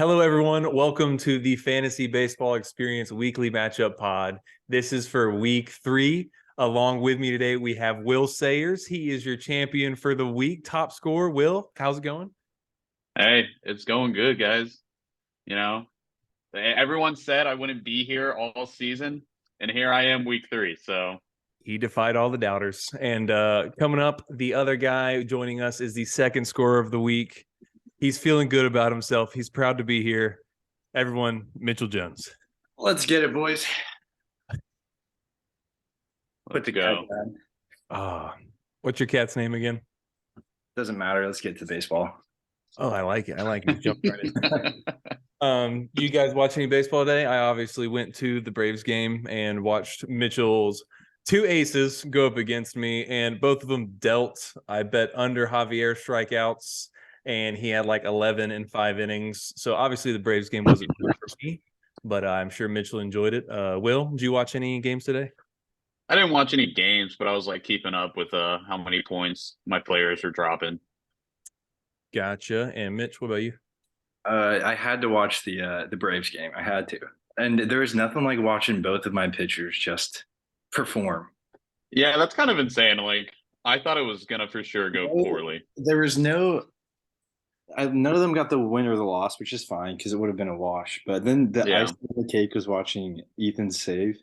Hello, everyone. Welcome to the Fantasy Baseball Experience Weekly Matchup Pod. This is for week 3. Along with me today, we have Will Sayers. He is your champion for the week, top scorer. Will, how's it going? Hey, it's going good, guys. You know, everyone said I wouldn't be here all season, and here I am week 3. So He defied all the doubters. And coming up, the other guy joining us is the second scorer of the week. He's feeling good about himself. He's proud to be here. Everyone, Mitchell Jones. Let's get it, boys. let's go. What's your cat's name again? Doesn't matter. Let's get to baseball. Oh, I like it. I like it. Jump right in. You guys watch any baseball today? I obviously went to the Braves game and watched Mitchell's 2 aces go up against me, and both of them dealt. I bet under Javier strikeouts, and he had like 11 in 5 innings. So obviously the Braves game wasn't good for me, but I'm sure Mitchell enjoyed it. Will, did you watch any games today? I didn't watch any games, but I was like keeping up with how many points my players are dropping. Gotcha. And Mitch, what about you? I had to watch the Braves game. I had to, and there was nothing like watching both of my pitchers just perform. Yeah, that's kind of insane. Like I thought it was gonna for sure go poorly. There was none of them got the win or the loss, which is fine because it would have been a wash. But then the icing on the cake was watching Ethan's save.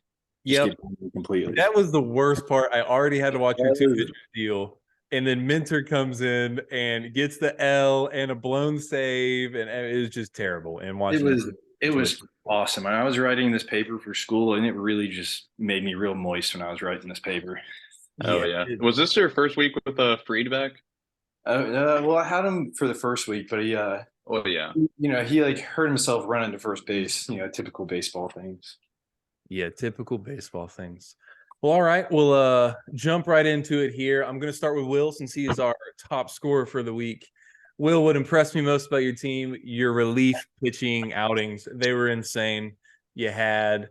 Yep, completely. That was the worst part. I already had to watch your 2 pitcher deal. And then Minter comes in and gets the L and a blown save, and it was just terrible. And watching it was awesome. And I was writing this paper for school, and it really just made me real moist when I was writing this paper. Oh yeah. Was this your first week with a Friedback? Well, I had him for the first week, but he Oh yeah. He like hurt himself running to first base. Typical baseball things. Yeah, typical baseball things. Well, all right. We'll jump right into it here. I'm going to start with Will since he is our top scorer for the week. Will, what impressed me most about your team, your relief pitching outings. They were insane. You had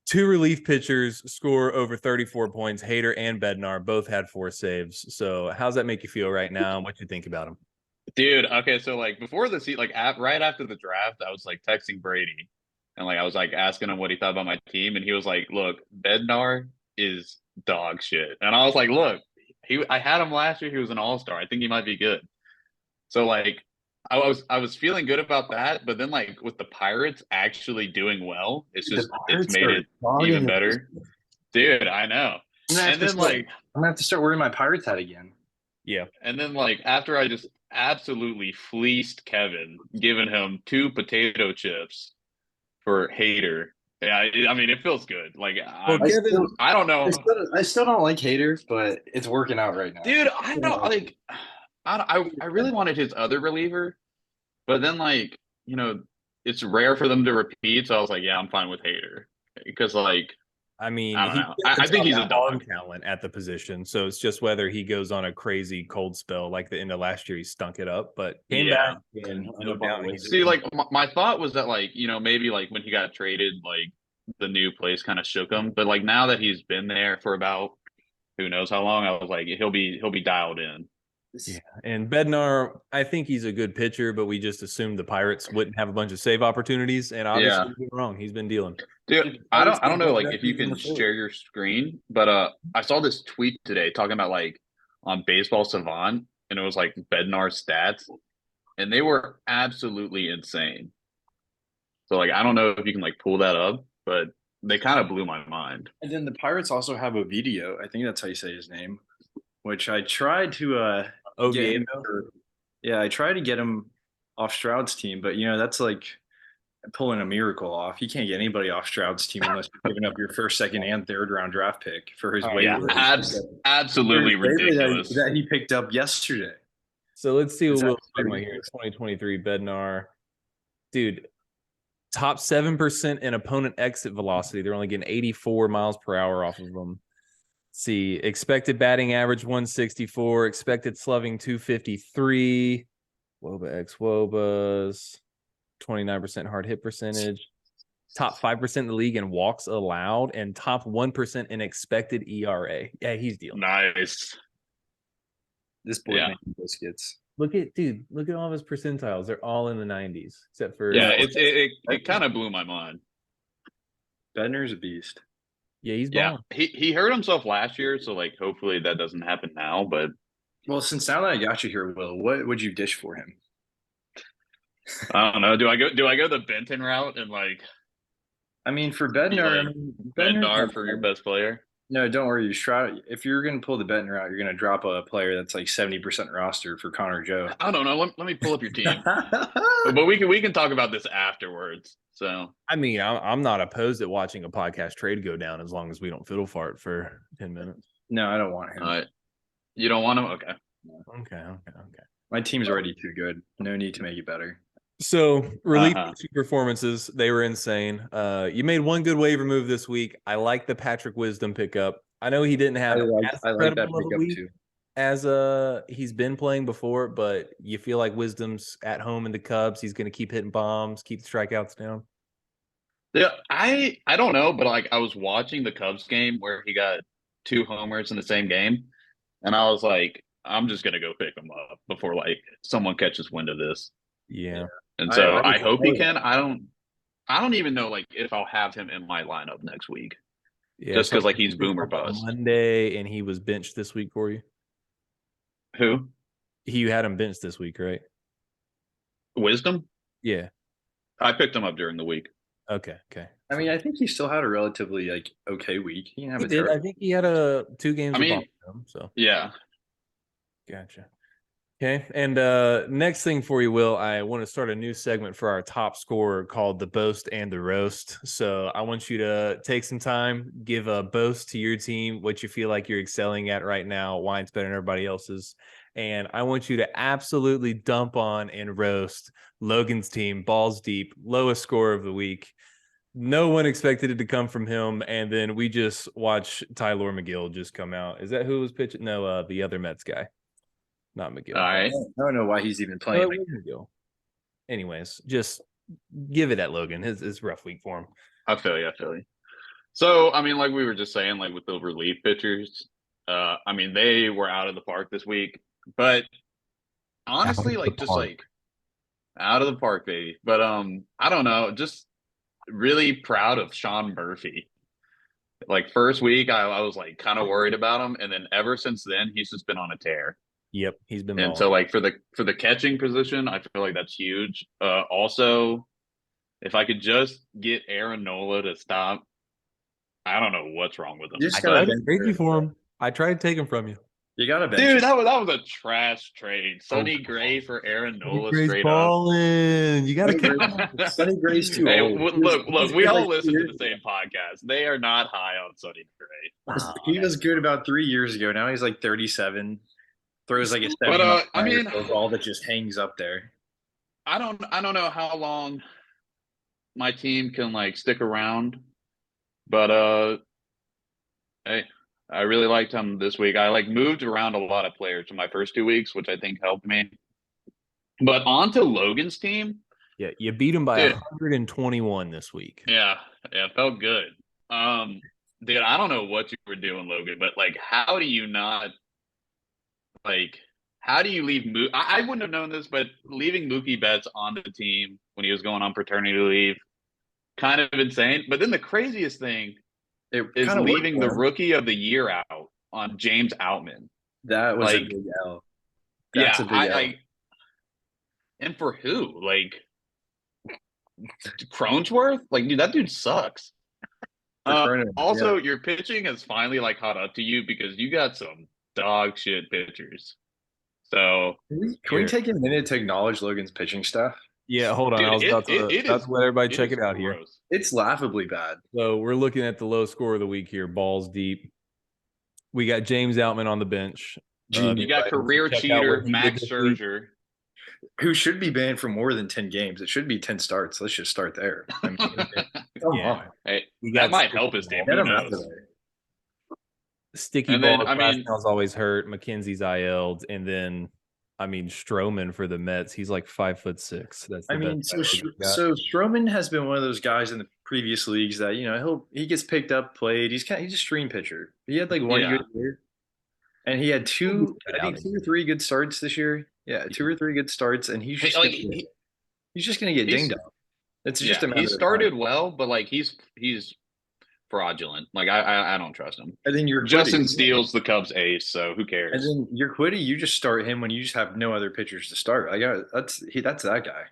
2 relief pitchers score over 34 points. Hader and Bednar both had 4 saves. So how's that make you feel right now? And what you think about them? Dude, okay, so like before the seat, like right after the draft, I was like texting Brady, and like I was like asking him what he thought about my team, and he was like, "Look, Bednar is dog shit," and I was like, "Look, I had him last year. He was an all-star. I think he might be good." So like, I was feeling good about that, but then like with the Pirates actually doing well, it's made it even better, dude. I know. And then like, I'm gonna have to start wearing my Pirates hat again. Yeah. And then like after I just absolutely fleeced Kevin, giving him 2 potato chips for Hader. Yeah, I mean, it feels good. Like, I don't know. I still don't like Hader, but it's working out right now. Dude, I don't like. I really wanted his other reliever, but then like it's rare for them to repeat. So I was like, yeah, I'm fine with Hader because like. I mean, I don't know. I think he's a dog talent at the position. So it's just whether he goes on a crazy cold spell like the end of last year, he stunk it up, but came back and no doubt. See, like my thought was that like, maybe like when he got traded, like the new place kind of shook him. But like now that he's been there for about who knows how long, I was like, he'll be dialed in. Yeah, and Bednar, I think he's a good pitcher, but we just assumed the Pirates wouldn't have a bunch of save opportunities, and obviously he's been wrong. He's been dealing. Dude, I don't know like if you can share your screen, but I saw this tweet today talking about like on Baseball Savant, and it was like Bednar stats, and they were absolutely insane. So like I don't know if you can like pull that up, but they kind of blew my mind. And then the Pirates also have a video. I think that's how you say his name, which I tried to I tried to get him off Stroud's team, but that's like pulling a miracle off. You can't get anybody off Stroud's team unless you're giving up your first, second, and third round draft pick for his waiver. Yeah, absolutely ridiculous that he picked up yesterday. So let's see what we'll talk about here. 2023 Bednar, dude, top 7% in opponent exit velocity. They're only getting 84 miles per hour off of them. See, expected batting average 164, expected slugging 253, WOBA x WOBAs, 29% hard hit percentage, top 5% in the league in walks allowed, and top 1% in expected ERA. Yeah, he's dealing. Nice. This boy making biscuits. Look at all of his percentiles. They're all in the 90s, except for it kind of blew my mind. Bednar's a beast. Yeah, he's balling. He hurt himself last year, so like hopefully that doesn't happen now. But well, since now that I got you here, Will, what would you dish for him? I don't know. Do I go the Benton route and like? I mean, for Bednar, Bednar for your best player. No, don't worry. If you're going to pull the Bednar out, you're going to drop a player that's like 70% roster for Connor Joe. I don't know. Let me pull up your team. but we can talk about this afterwards. So I mean, I'm not opposed at watching a podcast trade go down as long as we don't fiddle fart for 10 minutes. No, I don't want him. You don't want him? Okay. Okay. My team's already too good. No need to make it better. So relief performances, they were insane. You made one good waiver move this week. I like the Patrick Wisdom pickup. I know he didn't have I like that pickup too. As he's been playing before, but you feel like Wisdom's at home in the Cubs. He's going to keep hitting bombs, keep the strikeouts down. Yeah, I don't know, but like I was watching the Cubs game where he got 2 homers in the same game, and I was like, I'm just gonna go pick him up before like someone catches wind of this. Yeah. And so I hope he can. I don't even know like if I'll have him in my lineup next week. Yeah, just because like he's boomer bust. Monday, and he was benched this week for you. Who? You had him benched this week, right? Wisdom? Yeah. I picked him up during the week. Okay. I mean, I think he still had a relatively like okay week. He did. I think he had 2 games. So yeah. Gotcha. Okay, and next thing for you, Will, I want to start a new segment for our top scorer called the Boast and the Roast. So I want you to take some time, give a boast to your team, what you feel like you're excelling at right now, why it's better than everybody else's. And I want you to absolutely dump on and roast Logan's team, balls deep, lowest score of the week. No one expected it to come from him, and then we just watch Tyler McGill just come out. Is that who was pitching? No, the other Mets guy. Not McGill. All right. I don't know why he's even playing. McGill. Anyways, just give it at Logan. His rough week for him. I feel you. So, I mean, like we were just saying, like with the relief pitchers, I mean, they were out of the park this week. But honestly, like just like out of the park, baby. But I don't know, just really proud of Sean Murphy. Like first week, I was like kind of worried about him, and then ever since then, he's just been on a tear. Yep, he's been. And so, like for the catching position, I feel like that's huge. Also, if I could just get Aaron Nola to stop, I don't know what's wrong with him. I tried to trade you for him. I tried to take him from you. You got to bench. Dude, that was a trash trade. Sonny Gray for Aaron Nola straight up. You got to Sonny Gray's too old. Look, we all listen to the same podcast. They are not high on Sonny Gray. He was good about 3 years ago. Now he's like 37. Throws like a 7 ball that just hangs up there. I don't know how long my team can like stick around, but hey, I really liked him this week. I like moved around a lot of players in my first 2 weeks, which I think helped me. But on to Logan's team. Yeah, you beat him by 121 this week. Yeah, it felt good. Dude, I don't know what you were doing, Logan, but like, how do you not? Like, how do you leave I wouldn't have known this, but leaving Mookie Betts on the team when he was going on paternity leave, kind of insane. But then the craziest thing is leaving the rookie of the year out on James Outman. That was a big L. That's a big L. And for who? Like, Cronenworth? Like, dude, that dude sucks. Also, your pitching has finally like caught up to you because you got some dog shit pitchers. So can we take a minute to acknowledge Logan's pitching stuff? Yeah, hold on. Dude, I was about to let everybody check it out here. It's laughably bad. So we're looking at the low score of the week here. Balls deep. We got James Outman on the bench. You got career cheater Max Scherzer, who should be banned for more than 10 games. It should be 10 starts. Let's just start there. I mean, come on. Hey, that might help his team. Sticky ball. Pascal's always hurt. McKenzie's IL'd, and then Stroman for the Mets. He's like 5'6". That's so Stroman has been one of those guys in the previous leagues that he gets picked up, played. He's a stream pitcher. He had like 1 good year. And he had two or three good starts this year. Yeah, 2 or 3 good starts, and he's just gonna get dinged up. It's just a matter he of started time. well, but like he's fraudulent. Like I don't trust him. And then you're Justin Steele's the Cubs ace, so who And cares? then you're Quiddy, you just start him when you just have no other pitchers to start. That's that guy.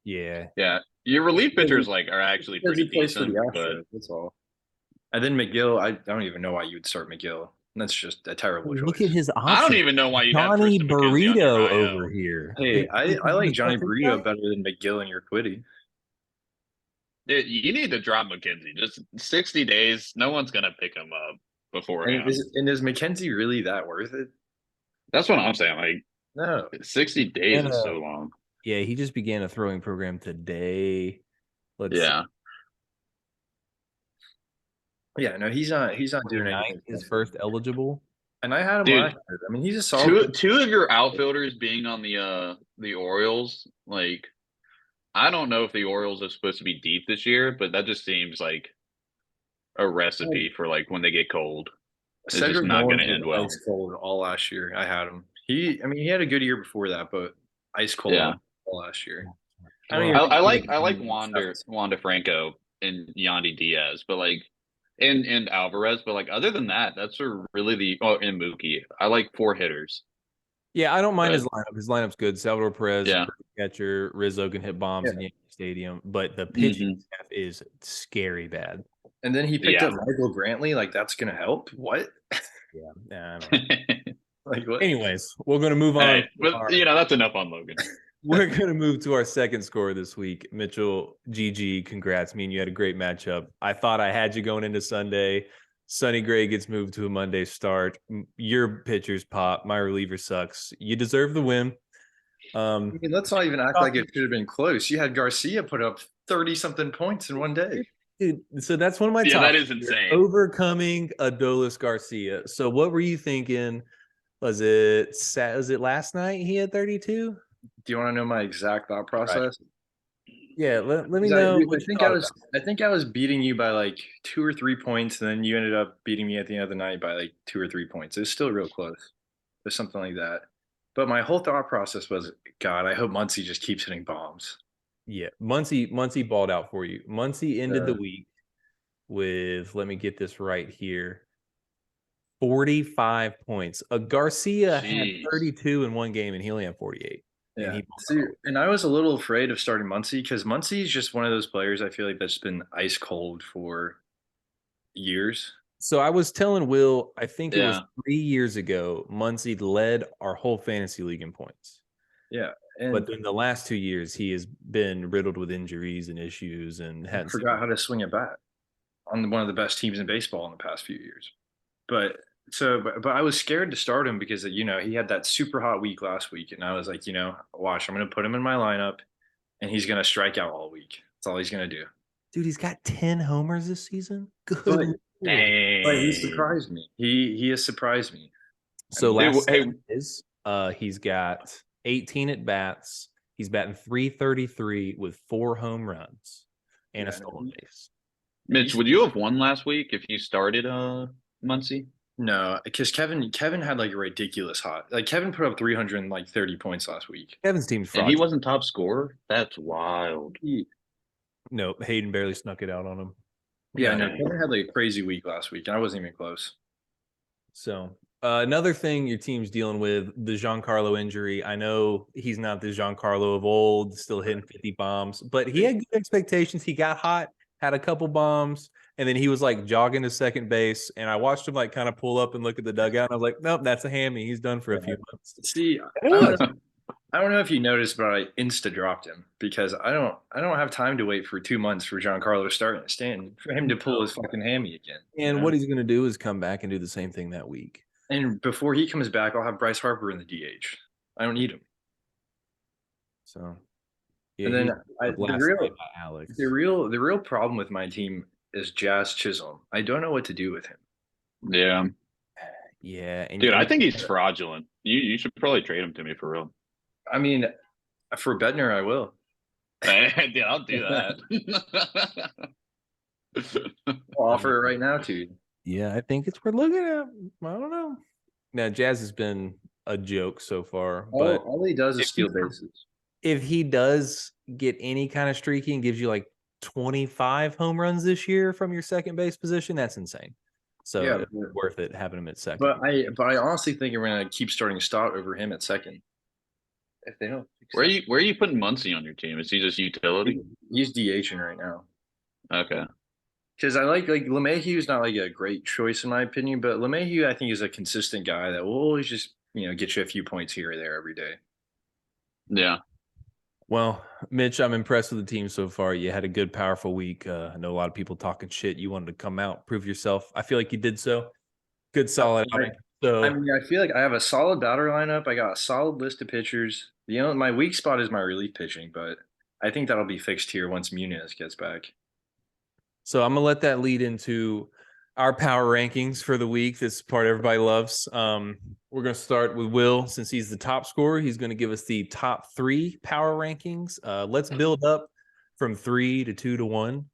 Yeah. Yeah. Your relief pitchers like are actually Because he pretty plays for decent, the but Astros, that's all. And then McGill, I don't even know why you would start McGill. That's just a terrible choice. Look at his options. I don't even know why you have Johnny Tristan McKenzie on your Burrito IL. over here. Hey, I like Johnny Burrito better than McGill and your Quiddy. Dude, you need to drop McKenzie. Just 60 days. No one's gonna pick him up beforehand. And is McKenzie really that worth it? That's what I'm saying. Like, no, 60 days is so long. Yeah, he just began a throwing program today. Yeah. Yeah, no, he's not doing anything. His first eligible. And I had him last year. I mean, he's a solid. Two of your outfielders being on the Orioles, like I don't know if the Orioles are supposed to be deep this year, but that just seems like a recipe for like when they get cold. It's just not going to end well. Ice cold all last year. I had him. He had a good year before that, but ice cold all last year. I like Wander Franco and Yandy Diaz, but like and Alvarez, but like other than that, that's really and Mookie. I like 4 hitters. Yeah, I don't mind his lineup. His lineup's good. Salvador Perez, catcher, Rizzo can hit bombs in Yankee Stadium, but the pitching staff is scary bad. And then he picked up Michael Brantley. Like that's gonna help. What? Yeah. Like what? Anyways, we're gonna move on. Hey, but that's enough on Logan. We're gonna move to our second score this week. Mitchell, GG, congrats. Me and you had a great matchup. I thought I had you going into Sunday. Sonny Gray gets moved to a Monday start. Your pitchers pop. My reliever sucks. You deserve the win. I mean, let's not even act like it should have been close. You had Garcia put up 30-something points in one day. Dude, so that's one of my top. That is insane. Overcoming Adolis Garcia. So what were you thinking? Was it last night he had 32? Do you want to know my exact thought process? Right. Yeah, let me know. I think I was beating you by like 2 or 3 points, and then you ended up beating me at the end of the night by like 2 or 3 points. It was still real close. It was something like that. But my whole thought process was, God, I hope Muncy just keeps hitting bombs. Yeah, Muncy balled out for you. Muncy ended the week with, let me get this right here, 45 points. Garcia had 32 in one game, and he only had 48. Yeah, and I was a little afraid of starting Muncy because Muncy is just one of those players I feel like that's been ice cold for years. So I was telling Will, I think it was 3 years ago, Muncy led our whole fantasy league in points. Yeah. But then the last 2 years, he has been riddled with injuries and issues and forgot how to swing a bat on one of the best teams in baseball in the past few years. But I was scared to start him because, he had that super hot week last week. And I was like, watch, I'm going to put him in my lineup and he's going to strike out all week. That's all he's going to do. Dude, he's got 10 homers this season. Good. But he surprised me. He has surprised me. So he's got 18 at bats. He's batting .333 with 4 home runs and a stolen base. Mitch, would you have won last week if you started Muncy? No, because Kevin had like a ridiculous hot. Like Kevin put up 330 points last week. Kevin's team's fraud. And he wasn't top scorer? That's wild. No, Hayden barely snuck it out on him. Yeah, no, Kevin had like a crazy week last week, and I wasn't even close. So another thing your team's dealing with, the Giancarlo injury. I know he's not the Giancarlo of old, still hitting 50 bombs, but he had good expectations. He got hot, had a couple bombs, and then he was like jogging to second base. And I watched him like kind of pull up and look at the dugout. And I was like, nope, that's a hammy. He's done for a few months. See, I don't know if you noticed, but I insta dropped him because I don't have time to wait for 2 months for Giancarlo to start in the stand for him to pull his fucking hammy again. And what he's going to do is come back and do the same thing that week. And before he comes back, I'll have Bryce Harper in the DH. I don't need him. So, yeah, and then the real problem with my team is Jazz Chisholm. I don't know what to do with him. Yeah. Yeah. And dude, I think he's fraudulent. You should probably trade him to me for real. I mean, for Bednar, I will. Dude, I'll do that. I'll offer it right now to you. Yeah, I think it's worth looking at. I don't know. Now, Jazz has been a joke so far, All, but all he does is steal bases. if he does get any kind of streaky and gives you like 25 home runs this year from your second base position, that's insane. So Yeah, it's worth it having him at second. But I honestly think we're gonna keep starting Stott over him at second. If they don't, Where are you putting Muncy on your team? Is he just utility? he's DHing right now. Okay. Because I like LeMahieu is not like a great choice in my opinion, but LeMahieu I think is a consistent guy that will always just get you a few points here or there every day. Yeah. Well, Mitch, I'm impressed with the team so far. You had a good, powerful week. I know a lot of people talking shit. You wanted to come out, prove yourself. I feel like you did so. Good, solid outing. So I mean, I feel like I have a solid batter lineup. I got a solid list of pitchers. My weak spot is my relief pitching, but I think that'll be fixed here once Muniz gets back. So I'm gonna let that lead into our power rankings for the week. This part everybody loves. We're gonna start with Will since he's the top scorer. He's gonna give us the top 3 power rankings. Let's build up from 3 to 2 to 1,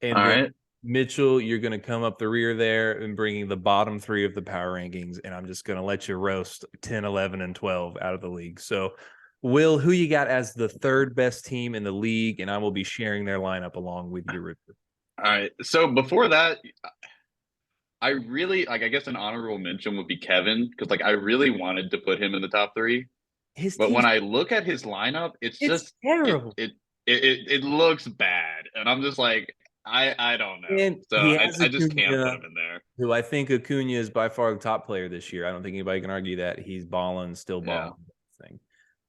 and All then right. Mitchell, you're gonna come up the rear there and bringing the bottom 3 of the power rankings, and I'm just gonna let you roast 10, 11, and 12 out of the league. So. Will, who you got as the 3rd best team in the league? And I will be sharing their lineup along with your review. All right. So before that, I really I guess an honorable mention would be Kevin because I really wanted to put him in the top 3. But when I look at his lineup, it's just terrible. It looks bad, and I'm just like I don't know. And so I just can't put him in there. Who I think Acuna is by far the top player this year. I don't think anybody can argue that. He's balling, still balling. Yeah.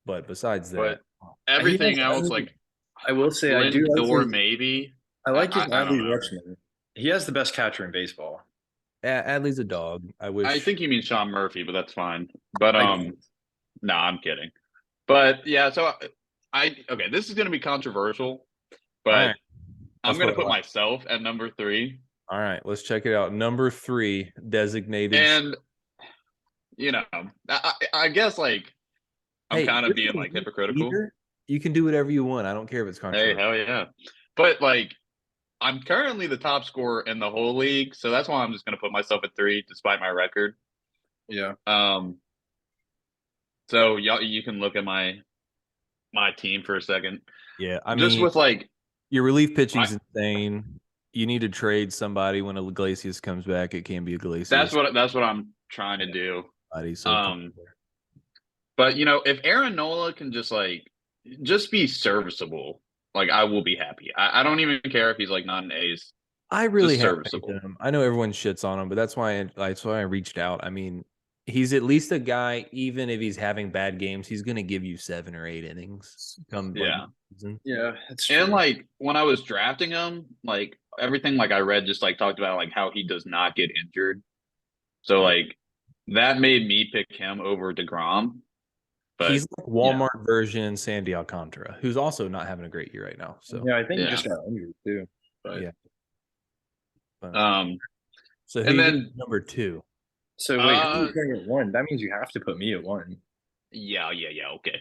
But besides that, everything else, I will say, I do like maybe. I like his Adley Rutschman. He has the best catcher in baseball. Adley's a dog. I think you mean Sean Murphy, but that's fine. But no, I'm kidding. But yeah, so this is going to be controversial, but I'm going to put myself at number 3. All right, let's check it out. Number 3 designated, and I guess I'm kind of being hypocritical. You can do whatever you want. I don't care if it's controversial. Hey, hell yeah! But I'm currently the top scorer in the whole league, so that's why I'm just going to put myself at 3, despite my record. Yeah. So you can look at my team for a second. Yeah, I mean, just with your relief pitching's insane. You need to trade somebody when Iglesias comes back. It can be Iglesias. That's what I'm trying to do. But if Aaron Nola can just be serviceable, I will be happy. I don't even care if he's not an ace. I really have him. I know everyone shits on him, but that's why I reached out. I mean, he's at least a guy. Even if he's having bad games, he's going to give you 7 or 8 innings. Yeah, that's true. And when I was drafting him, everything I read just talked about how he does not get injured. So that made me pick him over DeGrom. But he's like Walmart version Sandy Alcantara, who's also not having a great year right now. So yeah, I think he just got injured too. But, yeah. So and then number 2. So wait, who's going at 1? That means you have to put me at 1. Yeah, okay.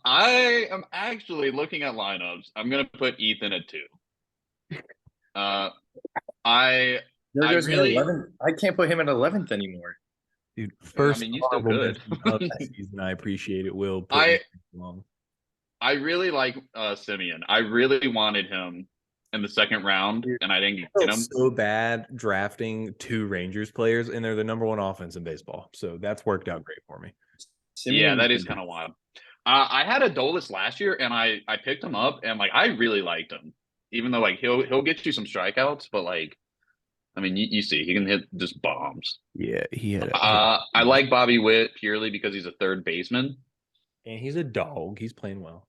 I am actually looking at lineups. I'm gonna put Ethan at 2. I can't put him at 11th anymore. Dude, first, you still could. Season, I appreciate it. Will I really like Simeon. I really wanted him in the 2nd round, and I didn't get him. So bad drafting 2 Rangers players, and they're the number 1 offense in baseball. So that's worked out great for me. Simeon, that is kind of wild. I had Adolis last year, and I picked him up, and I really liked him, even though he'll get you some strikeouts, but I mean, you see, he can hit just bombs. Yeah, he had. I like Bobby Witt purely because he's a 3rd baseman, and he's a dog. He's playing well.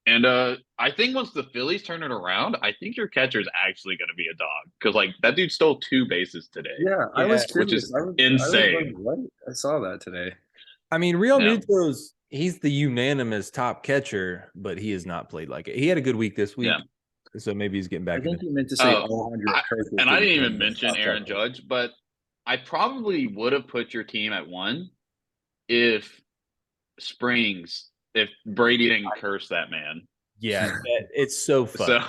And I think once the Phillies turn it around, I think your catcher is actually going to be a dog because that dude stole 2 bases today. Yeah, I was curious. Which is insane. I saw that today. I mean, Real Muto's he's the unanimous top catcher, but he has not played like it. He had a good week this week. Yeah. So maybe he's getting back. I think you meant to say and I didn't even mention Aaron Judge, but I probably would have put your team at 1 if Brady didn't curse that man. Yeah, it's so fun.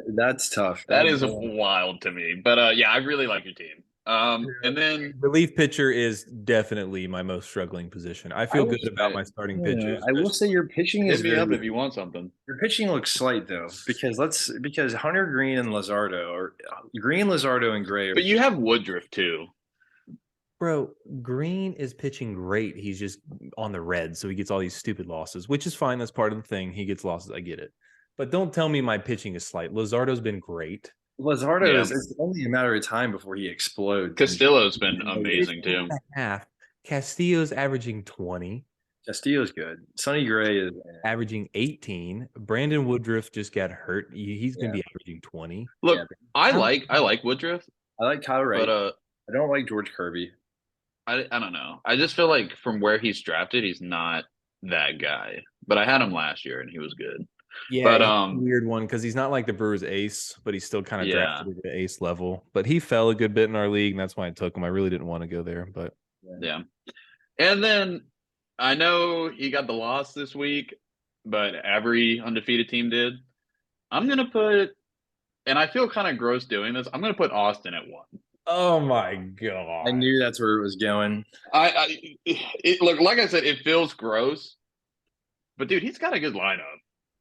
That's tough. That is wild to me. But yeah, I really like your team. And then relief pitcher is definitely my most struggling position. I feel good about my starting pitchers. I will say your pitching is hit me up very. if you want something. Your pitching looks slight though, because Hunter Green and Luzardo, or Green, Luzardo, and Gray. But you have Woodruff too. Bro, Green is pitching great. He's just on the red, so he gets all these stupid losses, which is fine. That's part of the thing. He gets losses. I get it. But don't tell me my pitching is slight. Luzardo's been great. Luzardo is it's only a matter of time before he explodes. Castillo's been amazing too. Half. Castillo's averaging 20. Castillo's good. Sonny Gray is averaging 18. Brandon Woodruff just got hurt. He's going to be averaging 20. Look, I like Woodruff. I like Kyle Wright. But I don't like George Kirby. I don't know. I just feel like from where he's drafted, he's not that guy. But I had him last year and he was good. Yeah, but weird one because he's not like the Brewers ace, but he's still kind of drafted at the ace level. But he fell a good bit in our league, and that's why I took him. I really didn't want to go there, but yeah. And then I know he got the loss this week, but every undefeated team did. I'm gonna put, and I feel kind of gross doing this. I'm gonna put Austin at 1. Oh my god! I knew that's where it was going. Look, like I said, it feels gross, but dude, he's got a good lineup.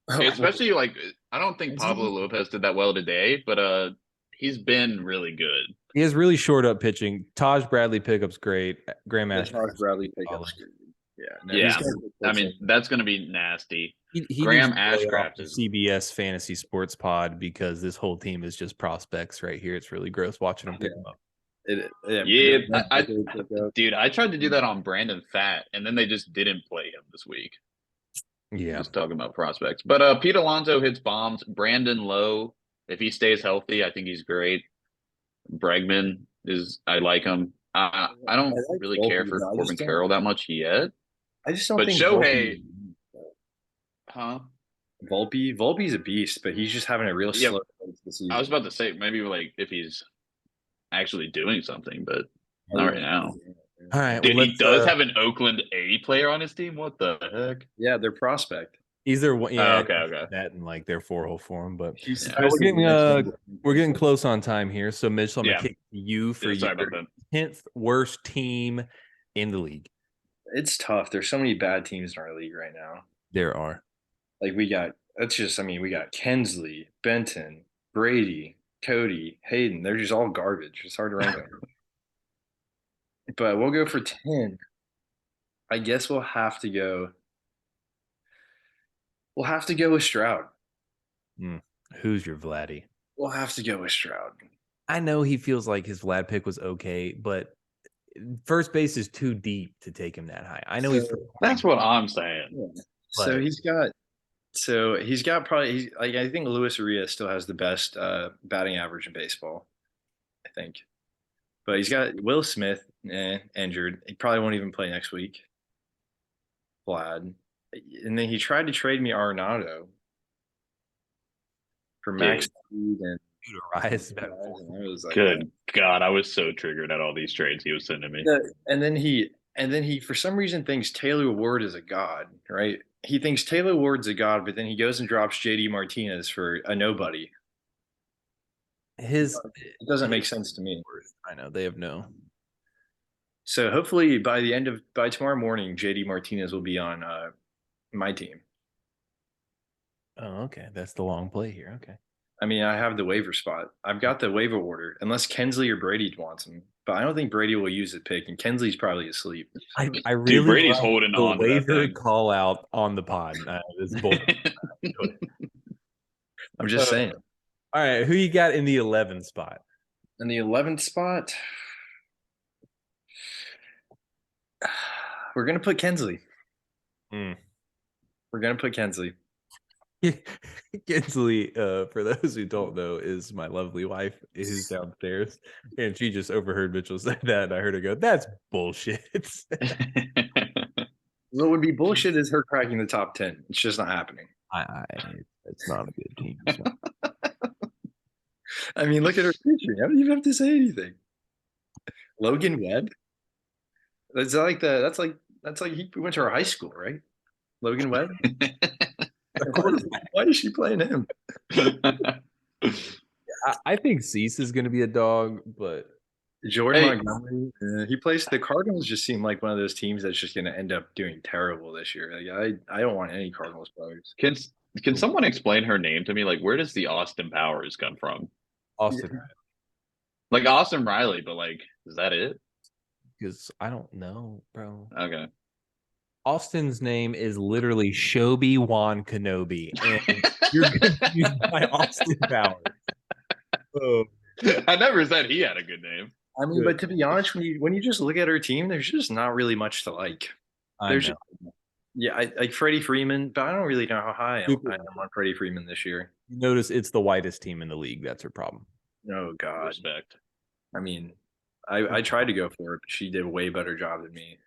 Especially like I don't think Pablo Lopez did that well today, but he's been really good. He has really short up pitching. Taj Bradley pickup's great. Graham Ashcraft. Taj Bradley pickup's good. Yeah. I mean, that's going to be nasty. He Graham Ashcraft is CBS Fantasy Sports Pod because this whole team is just prospects right here. It's really gross watching them pick them up. Dude, I tried to do that on Brandon Fat, and then they just didn't play him this week. Yeah. Just talking about prospects. But Pete Alonso hits bombs. Brandon Lowe, if he stays healthy, I think he's great. Bregman I like him. I don't really care for Corbin Carroll that much yet. I just don't think Shohei. Volpe's a beast, but he's just having a real slow this season. I was about to say maybe like if he's actually doing something, but not right now. All right. Dude, he does have an Oakland A player on his team. What the heck? Yeah, their prospect. Either one. Yeah. Okay. That and like their 4-hole form, but we're getting close on time here. So Mitch, I'm gonna kick you for your 10th worst team in the league. It's tough. There's so many bad teams in our league right now. There are. Like we got Kensley, Benton, Brady, Cody, Hayden. They're just all garbage. It's hard to rank them. But we'll go for 10. I guess we'll have to go with Stroud. Who's your Vladdy? We'll have to go with Stroud. I know he feels like his Vlad pick was okay, but first base is too deep to take him that high. I know that's what I'm saying. Yeah. So he's got probably I think Luis Urias still has the best batting average in baseball. I think. But he's got Will Smith injured. He probably won't even play next week. Vlad. And then he tried to trade me Arenado for max speed and Urias. Good God, I was so triggered at all these trades he was sending me. And then he for some reason thinks Taylor Ward is a god, right? He thinks Taylor Ward's a god, but then he goes and drops JD Martinez for a nobody. It doesn't make sense to me. I know they have no. So hopefully by tomorrow morning, JD Martinez will be on my team. Oh, okay. That's the long play here. Okay. I mean, I have the waiver spot. I've got the waiver order, unless Kensley or Brady wants him. But I don't think Brady will use the pick, and Kensley's probably asleep. I really Brady's holding on the waiver call out on the pod. This I'm just saying. All right, who you got in the 11th spot? In the 11th spot, we're gonna put Kensley. We're gonna put Kensley. Kensley, for those who don't know, is my lovely wife who's downstairs, and she just overheard Mitchell say that, and I heard her go, "That's bullshit." What would be bullshit is her cracking the top 10. It's just not happening. It's not a good team. I mean, look at her pitching. I don't even have to say anything. Logan Webb. That's like he went to our high school, right? Logan Webb. Why is she playing him? I think Cease is going to be a dog, but Jordan Montgomery, he plays the Cardinals. Just seem like one of those teams that's just going to end up doing terrible this year. Like I don't want any Cardinals players. Can someone explain her name to me? Like, where does the Austin Powers come from? Austin, Like Austin Riley, but like, is that it? because I don't know, bro. Okay. Austin's name is literally Shobi Wan Kenobi, and you're confused by Austin Powers. Oh. I never said he had a good name. I mean, but to be honest, when you just look at her team, there's just not really much to like. There's yeah, I like Freddie Freeman, but I don't really know how high I am on Freddie Freeman this year. You notice it's the whitest team in the league. That's her problem. Oh God, Respect. I mean, I tried to go for it, but she did a way better job than me.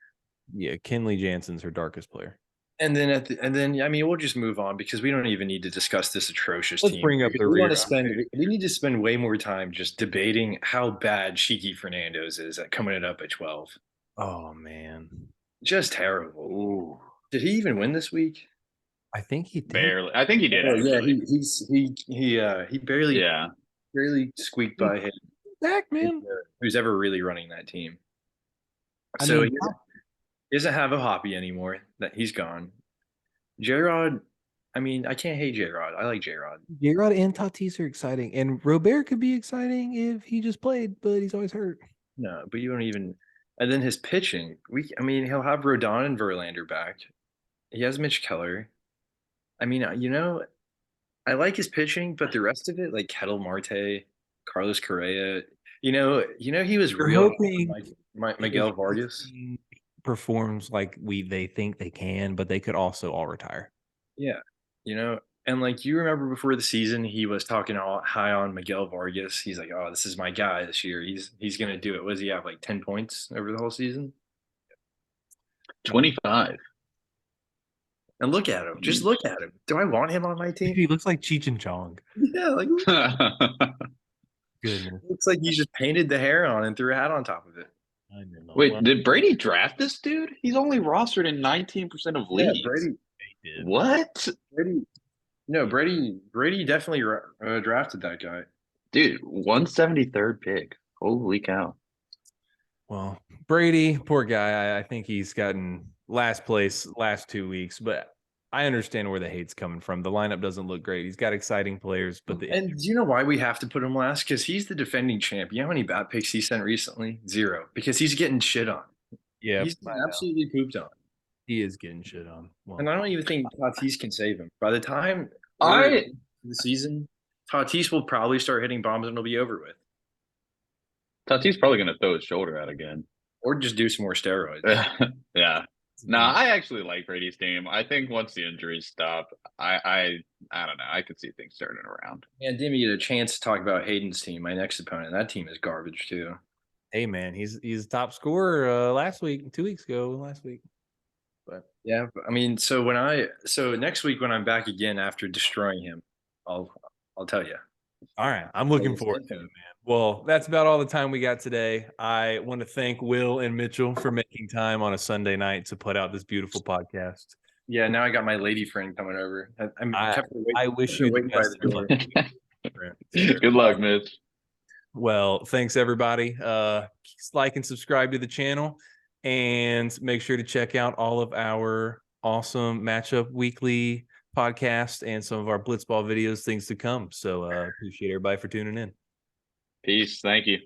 Yeah, Kenley Jansen's her darkest player. And then I mean, we'll just move on because we don't even need to discuss this atrocious Let's team. bring up the we rear. We need to spend way more time just debating how bad Shiki Fernandez is at coming it up at 12. Oh man, just terrible. Ooh. Did he even win this week? I think he did. Barely. I think he did. Oh, yeah, he barely squeaked by him. Back, man. Who's ever really running that team? So he doesn't have a Hoppy anymore. That he's gone. J-Rod, I mean, I can't hate J-Rod. I like J-Rod. J-Rod and Tatis are exciting, and Robert could be exciting if he just played, but he's always hurt. No, but you don't even. And then his pitching, I mean, he'll have Rodon and Verlander back. He has Mitch Keller. I mean, I like his pitching, but the rest of it, like Kettle Marte, Carlos Correa, he was real. Like Miguel Vargas performs like they think they can, but they could also all retire. Yeah, and like you remember before the season, he was talking all high on Miguel Vargas. He's like, "Oh, this is my guy this year. He's gonna do it." Was he have like 10 points over the whole season? 25. And look at him. Just look at him. Do I want him on my team? He looks like Cheech and Chong. Yeah, like goodness. Looks like he just painted the hair on and threw a hat on top of it. I don't know. Wait, did Brady draft this dude? He's only rostered in 19% of leagues. Yeah, Brady did. What? Brady definitely drafted that guy. Dude, 173rd pick. Holy cow. Well, Brady, poor guy. I think he's gotten last place last 2 weeks, but I understand where the hate's coming from. The lineup doesn't look great. He's got exciting players, but and do you know why we have to put him last? Because he's the defending champ. You know how many bat picks he sent recently? 0. Because he's getting shit on. Yeah, he's absolutely pooped on. He is getting shit on. Well, and I don't even think Tatis can save him. By the time the season, Tatis will probably start hitting bombs and it'll be over with. Tatis probably going to throw his shoulder out again. Or just do some more steroids. Yeah. Nah, I actually like Brady's team. I think once the injuries stop, I don't know. I could see things turning around. Yeah, didn't get a chance to talk about Hayden's team, my next opponent. That team is garbage too. Hey man, he's top scorer last week, 2 weeks ago, last week. But yeah, I mean, so next week when I'm back again after destroying him, I'll tell you. All right, I'm looking forward to it, man. Well, that's about all the time we got today. I want to thank Will and Mitchell for making time on a Sunday night to put out this beautiful podcast. Yeah, now I got my lady friend coming over. I wish you the best of luck. Good luck, Mitch. Well, thanks everybody. Like and subscribe to the channel, and make sure to check out all of our awesome Matchup Weekly podcast and some of our Blitzball videos, things to come. So appreciate everybody for tuning in. Peace. Thank you.